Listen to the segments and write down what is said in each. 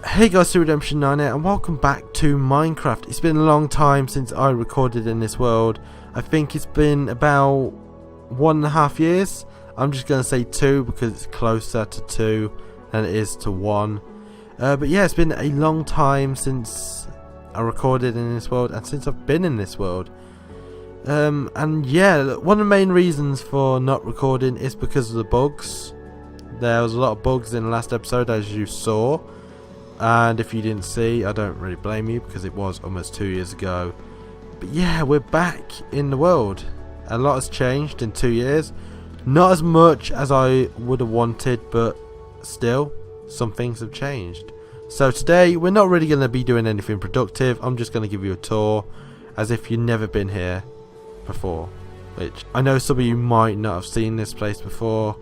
Hey guys, to Redemption 9 here, and welcome back to Minecraft. It's been a long time since I recorded in this world. I think it's been about 1.5 years. I'm just going to say 2 because it's closer to 2 than it is to 1. But yeah, it's been a long time since I recorded in this world and since I've been in this world. And yeah, one of the main reasons for not recording is because of the bugs. There was a lot of bugs in the last episode, as you saw. And if you didn't see, I don't really blame you because it was almost 2 years ago. But yeah, we're back in the world. A lot has changed in 2 years. Not as much as I would have wanted, but still, some things have changed. So today, we're not really going to be doing anything productive. I'm just going to give you a tour as if you've never been here before. Which, I know some of you might not have seen this place before.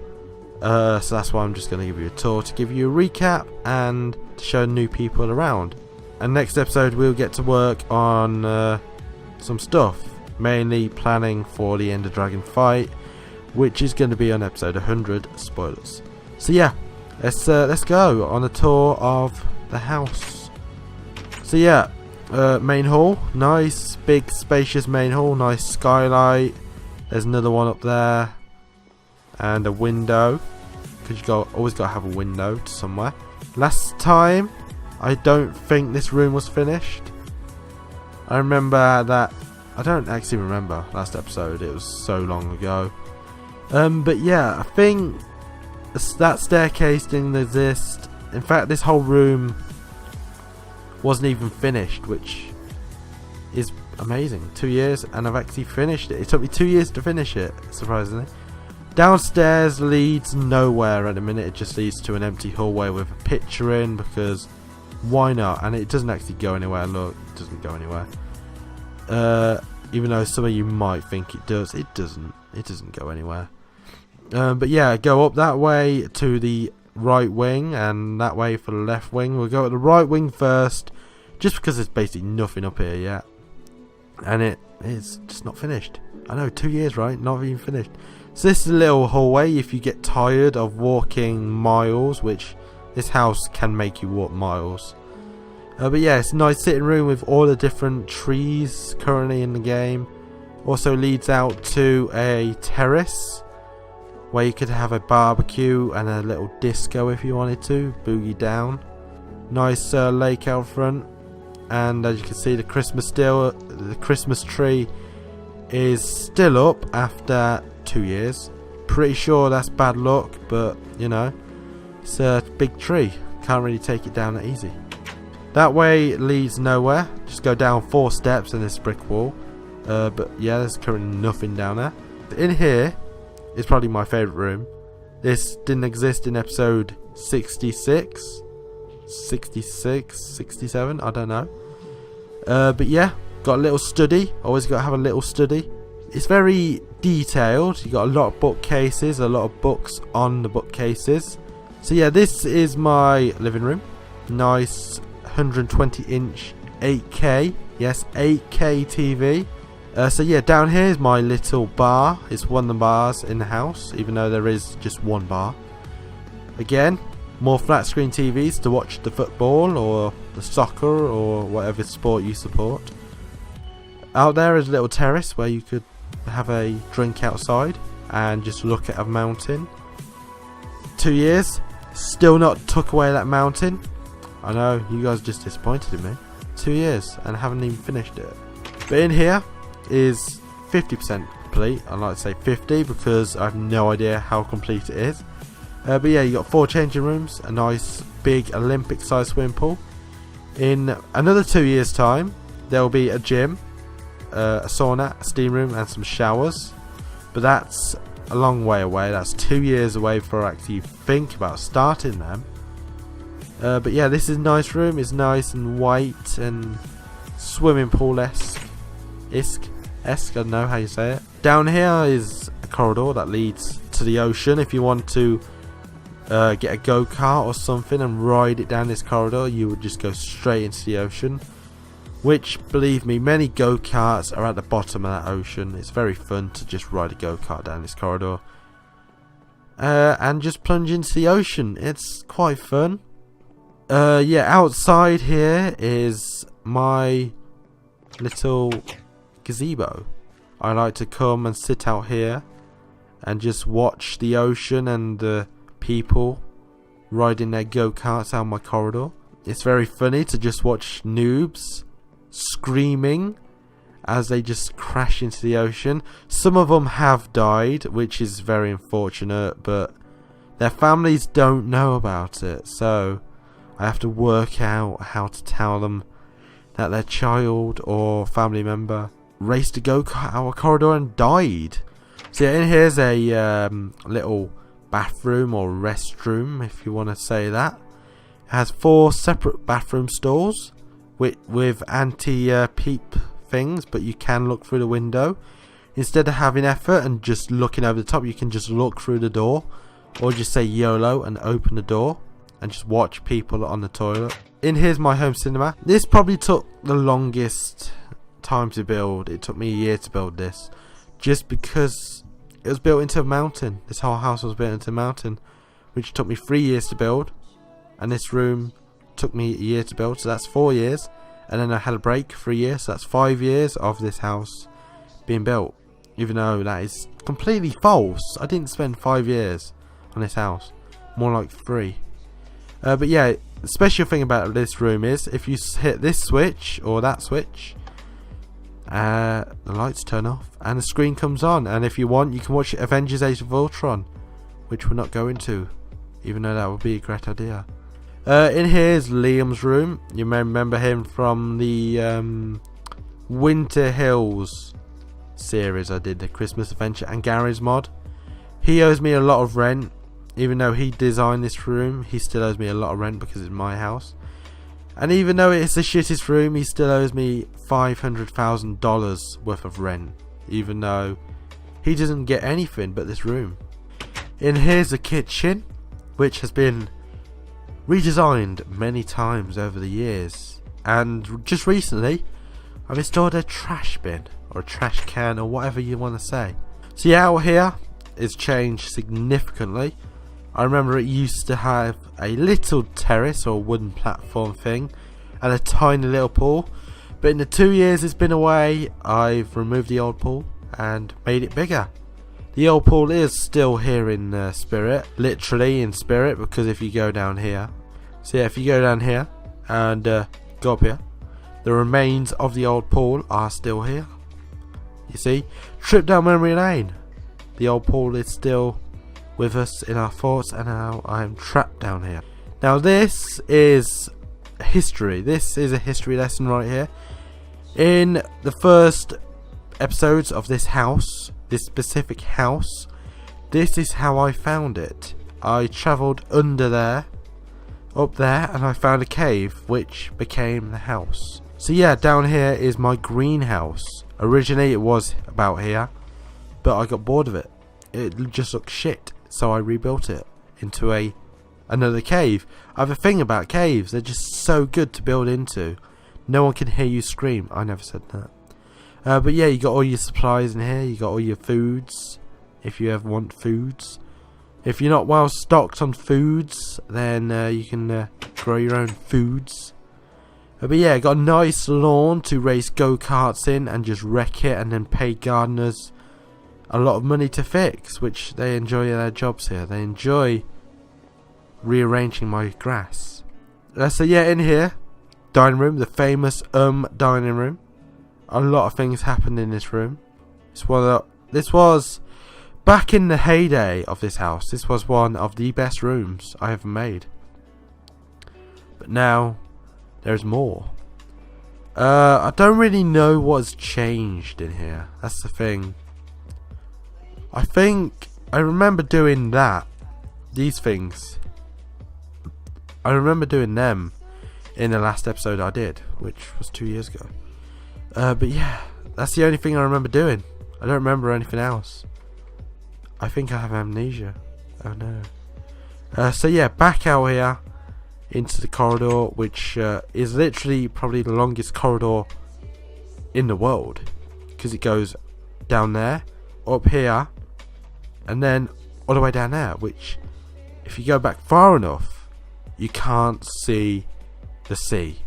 So that's why I'm just going to give you a tour to give you a recap and to show new people around. And next episode we'll get to work on some stuff, mainly planning for the Ender Dragon fight, which is going to be on episode 100. Spoilers. So yeah, let's go on a tour of the house. So yeah, main hall, nice big spacious main hall, nice skylight. There's another one up there. And a window, because always got to have a window to somewhere. Last time, I don't think this room was finished. I remember that. I don't actually remember last episode. It was so long ago. But yeah, I think that staircase didn't exist. In fact, this whole room wasn't even finished, which is amazing. 2 years, and I've actually finished it. It took me 2 years to finish it, surprisingly. Downstairs leads nowhere at the minute. It just leads to an empty hallway with a picture in, because why not? And it doesn't actually go anywhere. Look, it doesn't go anywhere. Even though some of you might think it does, it doesn't. It doesn't go anywhere. But yeah, go up that way to the right wing, and that way for the left wing. We'll go at the right wing first, just because there's basically nothing up here yet, and it's just not finished. I know, 2 years, right? Not even finished. So this is a little hallway if you get tired of walking miles, which this house can make you walk miles. But yeah, it's a nice sitting room with all the different trees currently in the game. Also leads out to a terrace where you could have a barbecue and a little disco if you wanted to, boogie down. Nice lake out front, and as you can see, the Christmas tree is still up after 2 years. Pretty sure that's bad luck, but you know, it's a big tree, can't really take it down that easy. That way leads nowhere. Just go down 4 steps in this brick wall. But yeah, there's currently nothing down there. In here is probably my favourite room. This didn't exist in episode 66, 67, I don't know. But yeah, got a little study. Always got to have a little study. It's very detailed. You got a lot of bookcases, a lot of books on the bookcases. So yeah, this is my living room. Nice 120-inch 8K. Yes, 8K TV. So yeah, down here is my little bar. It's one of the bars in the house, even though there is just one bar. Again, more flat screen TVs to watch the football or the soccer or whatever sport you support. Out there is a little terrace where you could have a drink outside and just look at a mountain. 2 years, still not took away that mountain. I know, you guys are just disappointed in me. 2 years and haven't even finished it. But in here is 50% complete. I like to say 50 because I have no idea how complete it is. But yeah, you got 4 changing rooms, a nice big Olympic sized swimming pool. In another 2 years time, there will be a gym, a sauna, a steam room and some showers. But that's a long way away. That's 2 years away before I actually think about starting them. But yeah, this is a nice room. It's nice and white and swimming pool-esque. I don't know how you say it. Down here is a corridor that leads to the ocean. If you want to get a go-kart or something and ride it down this corridor, you would just go straight into the ocean. Which, believe me, many go-karts are at the bottom of that ocean. It's very fun to just ride a go-kart down this corridor. and just plunge into the ocean. It's quite fun. Yeah, outside here is my little gazebo. I like to come and sit out here and just watch the ocean and the people riding their go-karts down my corridor. It's very funny to just watch noobs screaming as they just crash into the ocean. Some of them have died, which is very unfortunate, but their families don't know about it, so I have to work out how to tell them that their child or family member raced a go-kart out a corridor and died. So yeah, in here's a little bathroom or restroom, if you want to say that. It has 4 separate bathroom stalls with anti-peep things, but you can look through the window. Instead of having effort and just looking over the top, you can just look through the door, or just say YOLO and open the door and just watch people on the toilet. In here's my home cinema. This probably took the longest time to build. It took me a year to build this, just because it was built into a mountain. This whole house was built into a mountain, which took me 3 years to build, and this room took me a year to build, so that's 4 years. And then I had a break for a year, so that's 5 years of this house being built, even though that is completely false. I didn't spend 5 years on this house, more like 3. But yeah, the special thing about this room is if you hit this switch or that switch, the lights turn off and the screen comes on, and if you want, you can watch Avengers Age of Ultron, which we're not going to, even though that would be a great idea. In here is Liam's room. You may remember him from the Winter Hills series I did, the Christmas Adventure and Garage mod. He owes me a lot of rent. Even though he designed this room, he still owes me a lot of rent because it's my house. And even though it's the shittest room, he still owes me $500,000 worth of rent, even though he doesn't get anything but this room. In here's the kitchen, which has been redesigned many times over the years, and just recently I've installed a trash bin or a trash can or whatever you want to say. So yeah, out here it's changed significantly. I remember it used to have a little terrace or wooden platform thing and a tiny little pool, but in the 2 years it's been away, I've removed the old pool and made it bigger. The old pool is still here in spirit, literally in spirit, because if you go down here, so yeah, if you go down here and go up here, the remains of the old pool are still here. You see, trip down memory lane. The old pool is still with us in our thoughts, and now I am trapped down here. Now this is history. This is a history lesson right here. In the first episodes of this house, this specific house, this is how I found it. I travelled under there, up there, and I found a cave which became the house. So yeah, down here is my greenhouse. Originally it was about here, but I got bored of it. It just looked shit, so I rebuilt it into another cave. I have a thing about caves, they're just so good to build into. No one can hear you scream. I never said that. But yeah, you got all your supplies in here, you got all your foods, if you ever want foods. If you're not well stocked on foods, then you can grow your own foods. But yeah, got a nice lawn to race go-karts in and just wreck it, and then pay gardeners a lot of money to fix, which they enjoy their jobs here. They enjoy rearranging my grass. So yeah, in here, dining room, the famous dining room. A lot of things happened in this room. This was back in the heyday of this house. This was one of the best rooms I ever made. But now there's more. I don't really know what's changed in here. That's the thing. I think I remember doing these things. I remember doing them in the last episode I did, which was 2 years ago. But yeah, that's the only thing I remember doing. I don't remember anything else. I think I have amnesia. Oh no. So yeah, back out here into the corridor, which is literally probably the longest corridor in the world, because it goes down there, up here, and then all the way down there, which if you go back far enough, you can't see the sea.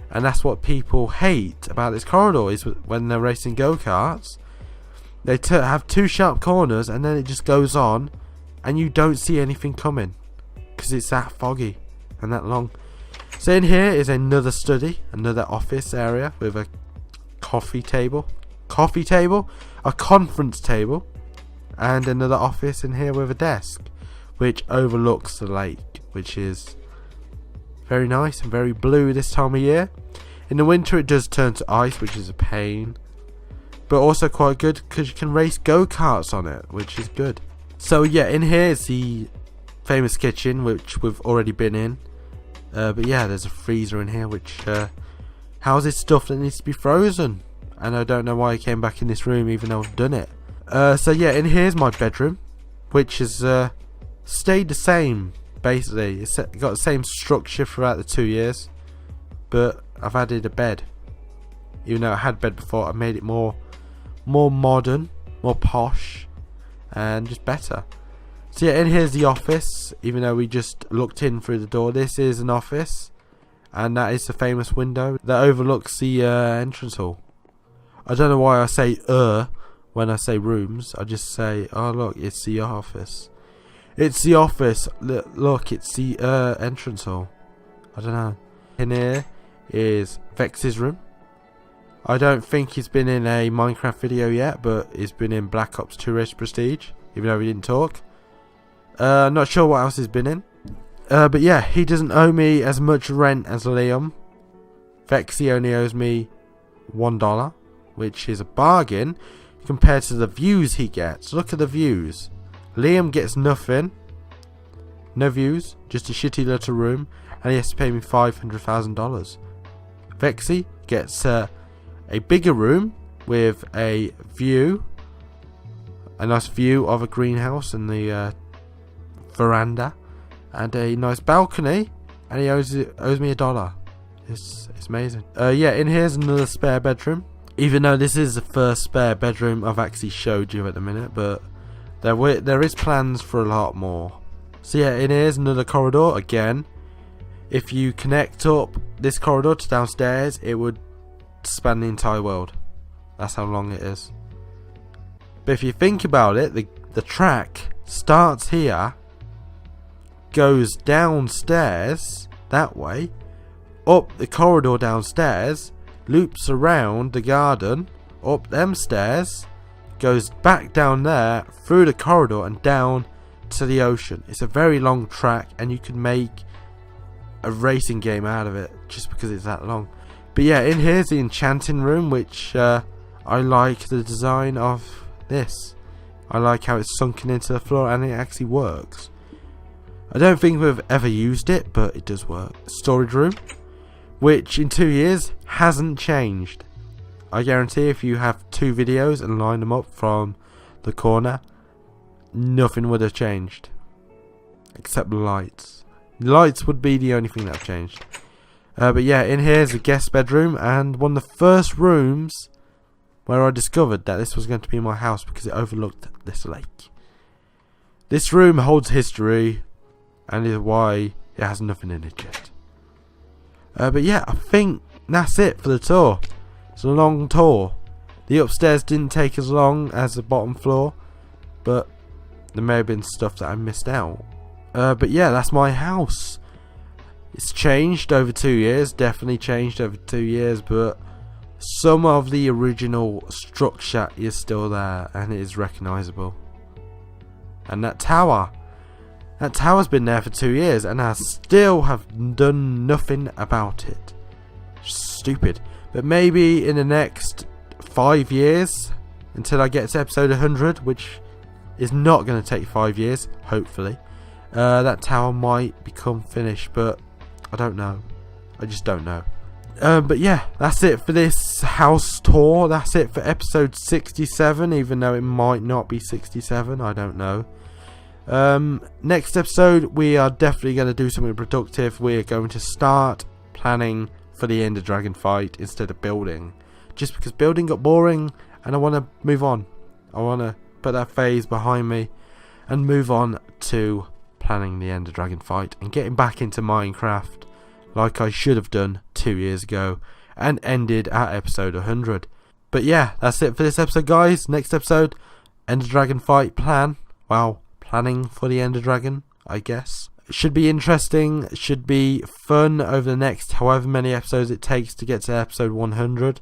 And that's what people hate about this corridor, is when they're racing go-karts, they have two sharp corners and then it just goes on and you don't see anything coming because it's that foggy and that long. So in here is another study, another office area with a coffee table, a conference table, and another office in here with a desk which overlooks the lake, which is very nice and very blue this time of year. In the winter it does turn to ice, which is a pain, but also quite good because you can race go-karts on it, which is good. So yeah, in here is the famous kitchen, which we've already been in. But yeah, there's a freezer in here which houses stuff that needs to be frozen. And I don't know why I came back in this room even though I've done it. So yeah, in here's my bedroom, which has stayed the same basically. It's got the same structure throughout the 2 years, but I've added a bed. Even though I had a bed before, I made it more modern, more posh, and just better. So yeah, in here's the office. Even though we just looked in through the door, this is an office, and that is the famous window that overlooks the entrance hall. I don't know why I say when I say rooms. I just say, oh look, it's the office. It's the office. Look, it's the entrance hall. I don't know. In here is Vex's room. I don't think he's been in a Minecraft video yet, but he's been in Black Ops 2 Race Prestige, even though he didn't talk. Not sure what else he's been in. But yeah, he doesn't owe me as much rent as Liam. Vexy only owes me $1, which is a bargain compared to the views he gets. Look at the views. Liam gets nothing. No views, just a shitty little room, and he has to pay me $500,000. Vexy gets a bigger room with a view, a nice view of a greenhouse and the veranda, and a nice balcony, and he owes me $1. It's amazing. Yeah, in here's another spare bedroom. Even though this is the first spare bedroom I've actually showed you at the minute, but there is plans for a lot more. So yeah, in here's another corridor again. If you connect up this corridor to downstairs, it would span the entire world. That's how long it is. But if you think about it, the track starts here, goes downstairs that way, up the corridor downstairs, loops around the garden, up them stairs, goes back down there, through the corridor and down to the ocean. It's a very long track, and you could make a racing game out of it just because it's that long. But yeah, in here's the enchanting room, which I like the design of this. I like how it's sunken into the floor and it actually works. I don't think we've ever used it, but it does work. Storage room, which in 2 years hasn't changed. I guarantee if you have 2 videos and line them up from the corner, nothing would have changed. Except the lights. Lights would be the only thing that have changed. But yeah, in here is a guest bedroom, and one of the first rooms where I discovered that this was going to be my house because it overlooked this lake. This room holds history, and is why it has nothing in it yet. But yeah, I think that's it for the tour. It's a long tour. The upstairs didn't take as long as the bottom floor, but there may have been stuff that I missed out. But yeah, that's my house. It's changed over 2 years, definitely changed over 2 years, but some of the original structure is still there and it is recognisable. And that tower's been there for 2 years and I still have done nothing about it. Stupid. But maybe in the next 5 years, until I get to episode 100, which is not going to take 5 years, hopefully, that tower might become finished, but I don't know. I just don't know. But yeah, that's it for this house tour. That's it for episode 67, even though it might not be 67. I don't know. Next episode, we are definitely going to do something productive. We are going to start planning for the Ender Dragon fight instead of building. Just because building got boring and I want to move on. I want to put that phase behind me and move on to planning the Ender Dragon fight and getting back into Minecraft like I should have done 2 years ago and ended at episode 100. But yeah, that's it for this episode, guys. Next episode, Ender Dragon fight plan. Well, planning for the Ender Dragon, I guess. Should be interesting, should be fun over the next however many episodes it takes to get to episode 100.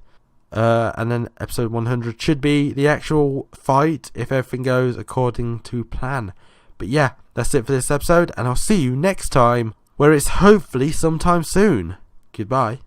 And then episode 100 should be the actual fight if everything goes according to plan. But yeah, that's it for this episode, and I'll see you next time, where it's hopefully sometime soon. Goodbye.